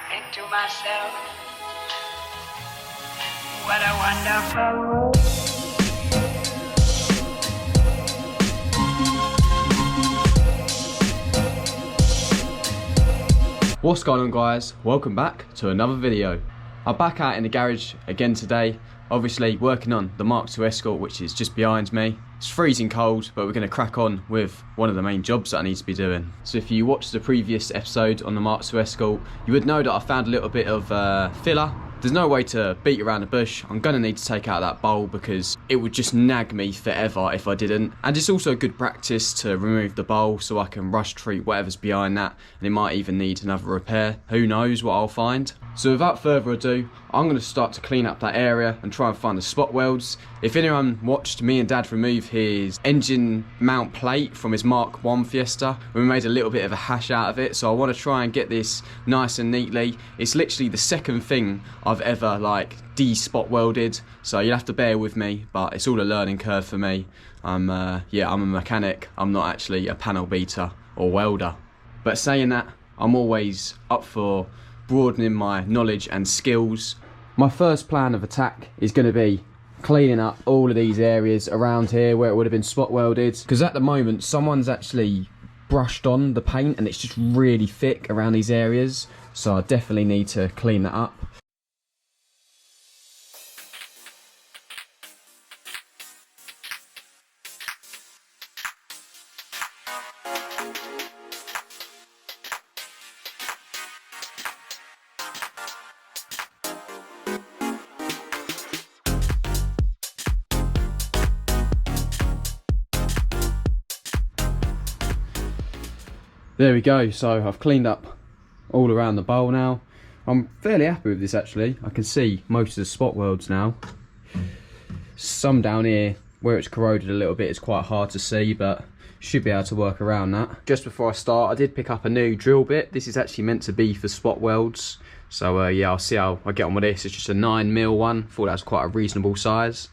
think to myself, what a wonderful world. What's going on, guys? Welcome back to another video. I'm back out in the garage again today, obviously working on the Mk2 Escort, which is just behind me. It's freezing cold, but we're going to crack on with one of the main jobs that I need to be doing. So if you watched the previous episode on the Mk2 Escort, you would know that I found a little bit of filler. There's no way to beat around the bush. I'm going to need to take out that bowl because it would just nag me forever if I didn't. And it's also good practice to remove the bowl so I can rush treat whatever's behind that, and it might even need another repair. Who knows what I'll find. So without further ado, I'm going to start to clean up that area and try and find the spot welds. If anyone watched me and Dad remove his engine mount plate from his Mark I Fiesta, we made a little bit of a hash out of it, so I want to try and get this nice and neatly. It's literally the second thing I've ever de-spot welded, so you'll have to bear with me, but it's all a learning curve for me. I'm a mechanic. I'm not actually a panel beater or welder. But saying that, I'm always up for broadening my knowledge and skills. My first plan of attack is going to be cleaning up all of these areas around here where it would have been spot welded, because at the moment someone's actually brushed on the paint and it's just really thick around these areas, so I definitely need to clean that up. There we go, so I've cleaned up all around the bowl now. I'm fairly happy with this actually. I can see most of the spot welds now. Some down here where it's corroded a little bit is quite hard to see, but should be able to work around that. Just before I start, I did pick up a new drill bit. This is actually meant to be for spot welds. So yeah, I'll see how I get on with this. It's just a 9mm one. Thought that was quite a reasonable size.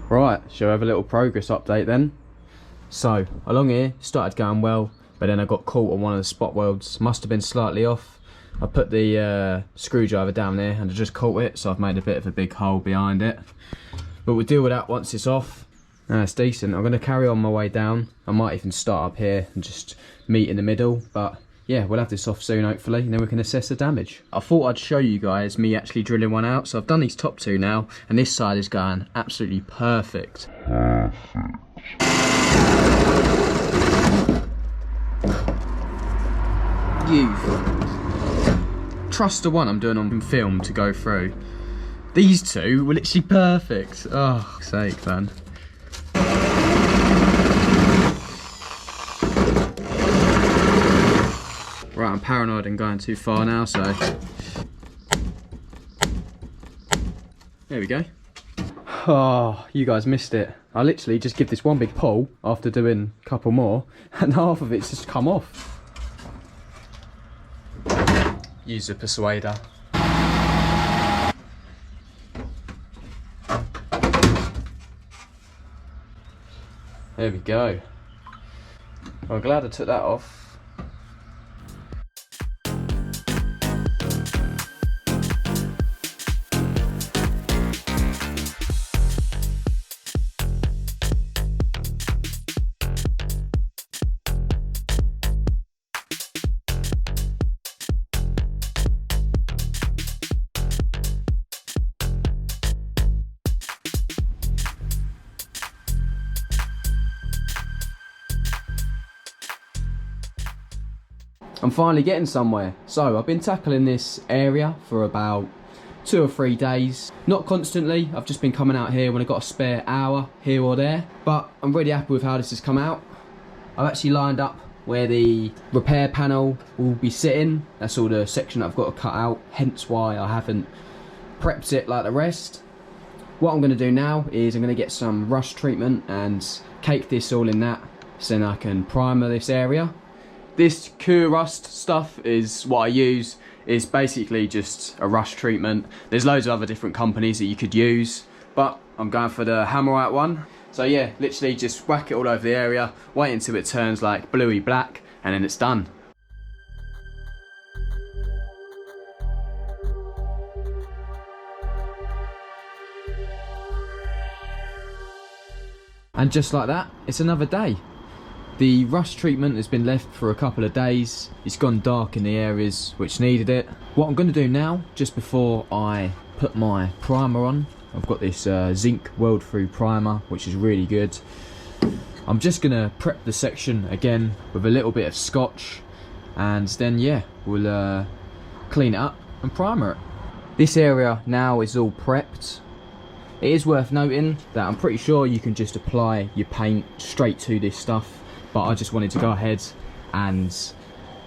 Right, shall we have a little progress update then? So, along here, started going well, but then I got caught on one of the spot welds. Must have been slightly off. I put the screwdriver down there and I just caught it, so I've made a bit of a big hole behind it. But we'll deal with that once it's off. It's decent. I'm going to carry on my way down. I might even start up here and just meet in the middle, but yeah, we'll have this off soon hopefully, and then we can assess the damage. I thought I'd show you guys me actually drilling one out. So I've done these top two now, and this side is going absolutely perfect. You trust the one I'm doing on film to go through. These two were literally perfect. Oh, for sake, man. Right, I'm paranoid and going too far now, so there we go. Oh, you guys missed it. I literally just give this one big pull after doing a couple more, and half of it's just come off. Use a persuader. There we go. Well, I'm glad I took that off. I'm finally getting somewhere. So I've been tackling this area for about 2 or 3 days. Not constantly, I've just been coming out here when I've got a spare hour here or there. But I'm really happy with how this has come out. I've actually lined up where the repair panel will be sitting. That's all the section that I've got to cut out, hence why I haven't prepped it like the rest. What I'm going to do now is I'm going to get some rust treatment and cake this all in that, so then I can primer this area. This cure rust stuff is what I use. It's basically just a rust treatment. There's loads of other different companies that you could use, but I'm going for the Hammerite one. So yeah, literally just whack it all over the area, wait until it turns like bluey black, and then it's done. And just like that, it's another day. The rust treatment has been left for a couple of days. It's gone dark in the areas which needed it. What I'm going to do now, just before I put my primer on, I've got this zinc weld through primer, which is really good. I'm just going to prep the section again with a little bit of scotch, and then yeah, we'll clean it up and primer it. This area now is all prepped. It is worth noting that I'm pretty sure you can just apply your paint straight to this stuff, but I just wanted to go ahead and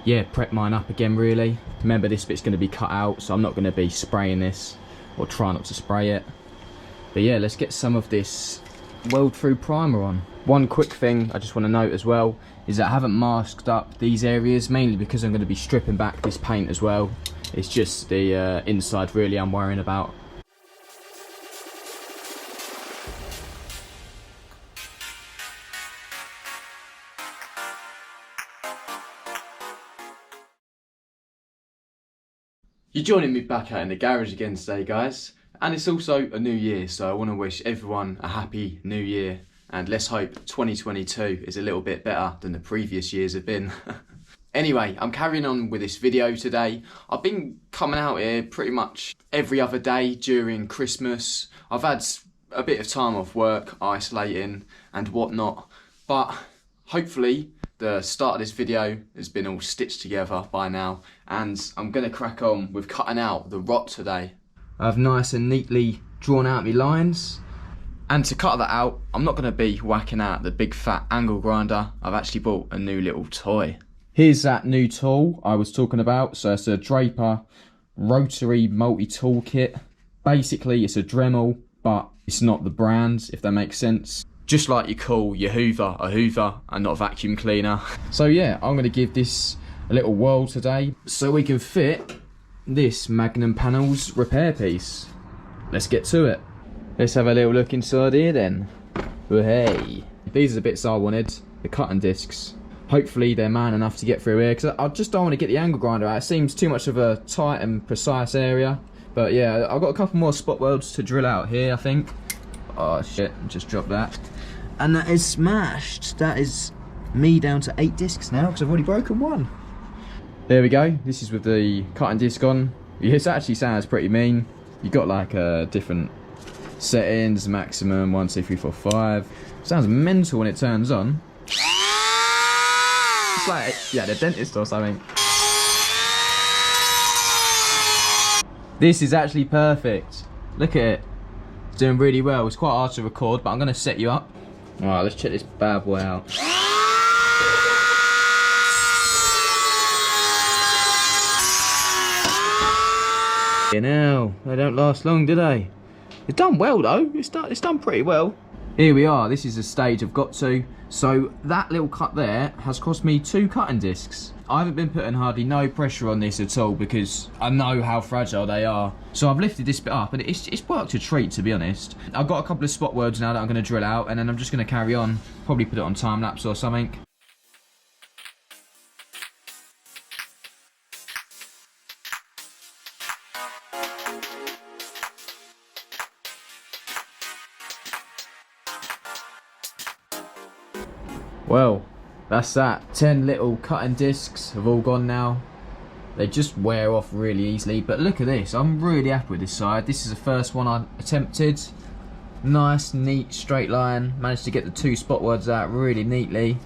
yeah, prep mine up again really. Remember, this bit's going to be cut out, so I'm not going to be spraying this, or try not to spray it. But yeah, let's get some of this weld through primer on. One quick thing I just want to note as well is that I haven't masked up these areas, mainly because I'm going to be stripping back this paint as well. It's just the inside really I'm worrying about. You're joining me back out in the garage again today, guys, and it's also a new year, so I want to wish everyone a happy new year, and let's hope 2022 is a little bit better than the previous years have been. Anyway, I'm carrying on with this video today. I've been coming out here pretty much every other day during Christmas. I've had a bit of time off work, isolating and whatnot, but hopefully the start of this video has been all stitched together by now, and I'm going to crack on with cutting out the rot today. I've nice and neatly drawn out my lines, and to cut that out I'm not going to be whacking out the big fat angle grinder. I've actually bought a new little toy. Here's that new tool I was talking about. So it's a Draper rotary multi-tool kit. Basically it's a Dremel, but it's not the brand, if that makes sense. Just like you call your Hoover a Hoover and not a vacuum cleaner. So yeah, I'm going to give this a little whirl today so we can fit this Magnum Panels repair piece. Let's get to it. Let's have a little look inside here then. Oh hey. These are the bits I wanted, the cutting discs. Hopefully they're man enough to get through here, because I just don't want to get the angle grinder out. It seems too much of a tight and precise area. But yeah, I've got a couple more spot welds to drill out here, I think. Oh shit, just dropped that. And that is smashed. That is me down to 8 discs now, because I've already broken one. There we go. This is with the cutting disc on. It actually sounds pretty mean. You got like different settings, maximum 1, 2, 3, 4, 5. Sounds mental when it turns on. It's like, yeah, the dentist or something. This is actually perfect. Look at it. It's doing really well. It's quite hard to record, but I'm going to set you up. Alright, let's check this bad boy out. You know, they don't last long, do they? It's done well though. It's done pretty well. Here we are. This is the stage I've got to. So that little cut there has cost me 2 cutting discs. I haven't been putting hardly no pressure on this at all because I know how fragile they are. So I've lifted this bit up and it's worked a treat, to be honest. I've got a couple of spot welds now that I'm going to drill out, and then I'm just going to carry on. Probably put it on time lapse or something. Well, that's that. 10 little cutting discs have all gone now. They just wear off really easily, but look at this. I'm really happy with this side. This is the first one I attempted. Nice, neat, straight line. Managed to get the 2 spot welds out really neatly.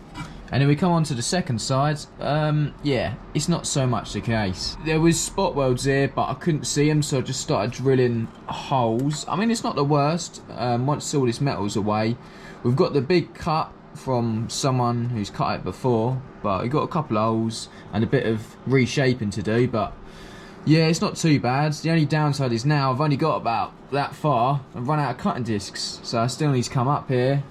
And then we come on to the second side. Yeah, it's not so much the case. There was spot welds here, but I couldn't see them, so I just started drilling holes. I mean, it's not the worst. Once all this metal's away, we've got the big cut from someone who's cut it before, but we've got a couple of holes and a bit of reshaping to do. But yeah, it's not too bad. The only downside is now I've only got about that far and run out of cutting discs, so I still need to come up here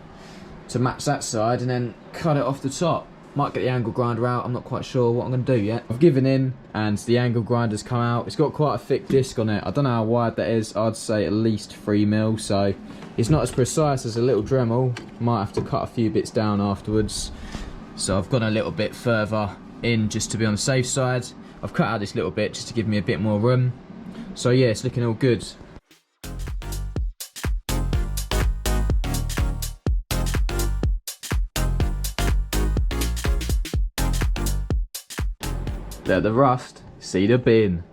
to match that side and then cut it off the top. Might get the angle grinder out. I'm not quite sure what I'm going to do yet. I've given in and the angle grinder's come out. It's got quite a thick disc on it. I don't know how wide that is. I'd say at least 3mm. So it's not as precise as a little Dremel. Might have to cut a few bits down afterwards. So I've gone a little bit further in just to be on the safe side. I've cut out this little bit just to give me a bit more room. So yeah, it's looking all good. There, the rust. See the bin.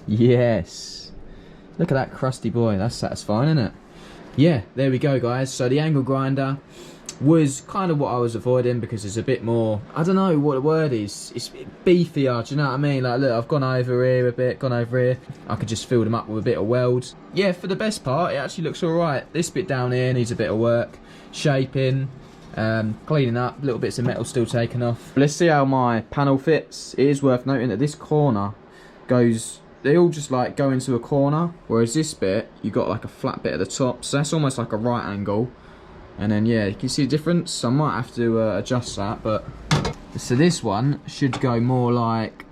Yes. Look at that crusty boy. That's satisfying, isn't it? Yeah, there we go, guys. So the angle grinder was kind of what I was avoiding because it's a bit more, I don't know what the word is. It's beefier, do you know what I mean? Like, look, I've gone over here a bit, gone over here. I could just fill them up with a bit of welds. Yeah, for the best part, it actually looks all right. This bit down here needs a bit of work. Shaping. Cleaning up, little bits of metal still taken off. Let's see how my panel fits. It is worth noting that this corner goes, they all just like go into a corner, whereas this bit, you got like a flat bit at the top, so that's almost like a right angle. And then yeah, you can see the difference. I might have to adjust that, but so this one should go more like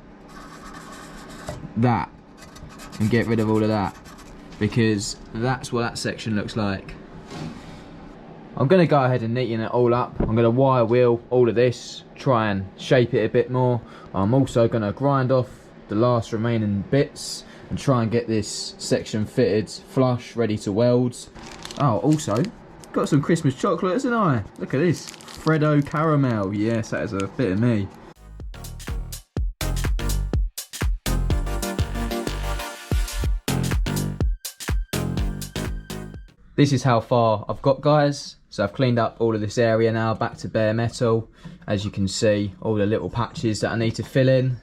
that and get rid of all of that, because that's what that section looks like. I'm going to go ahead and neaten it all up. I'm going to wire wheel all of this, try and shape it a bit more. I'm also going to grind off the last remaining bits and try and get this section fitted flush, ready to weld. Oh, also, got some Christmas chocolate, isn't I? Look at this, Freddo caramel. Yes, that is a bit of me. This is how far I've got, guys. So I've cleaned up all of this area now, back to bare metal. As you can see, all the little patches that I need to fill in.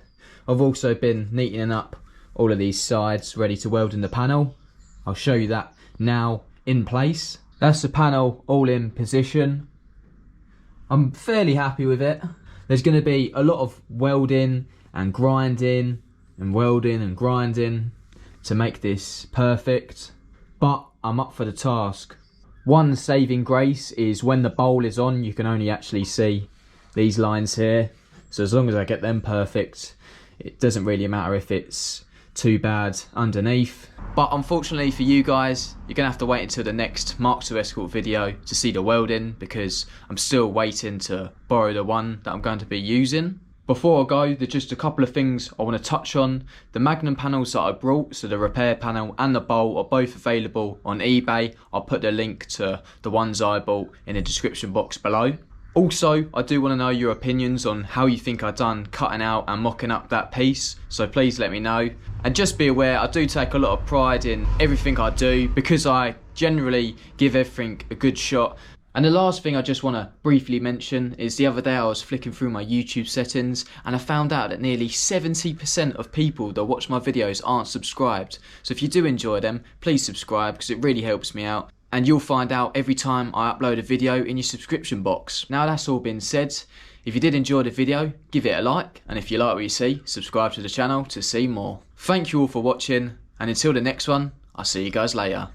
I've also been neatening up all of these sides, ready to weld in the panel. I'll show you that now in place. That's the panel all in position. I'm fairly happy with it. There's going to be a lot of welding and grinding and welding and grinding to make this perfect, but I'm up for the task. One saving grace is when the bowl is on, you can only actually see these lines here. So as long as I get them perfect, it doesn't really matter if it's too bad underneath. But unfortunately for you guys, you're gonna have to wait until the next Mk2 Escort video to see the welding, because I'm still waiting to borrow the one that I'm going to be using. Before I go, there's just a couple of things I want to touch on. The Magnum panels that I brought, so the repair panel and the bowl, are both available on eBay. I'll put the link to the ones I bought in the description box below. Also, I do want to know your opinions on how you think I've done cutting out and mocking up that piece, so please let me know. And just be aware, I do take a lot of pride in everything I do, because I generally give everything a good shot. And the last thing I just want to briefly mention is the other day I was flicking through my YouTube settings and I found out that nearly 70% of people that watch my videos aren't subscribed. So if you do enjoy them, please subscribe, because it really helps me out. And you'll find out every time I upload a video in your subscription box. Now that's all been said, if you did enjoy the video, give it a like. And if you like what you see, subscribe to the channel to see more. Thank you all for watching, and until the next one, I'll see you guys later.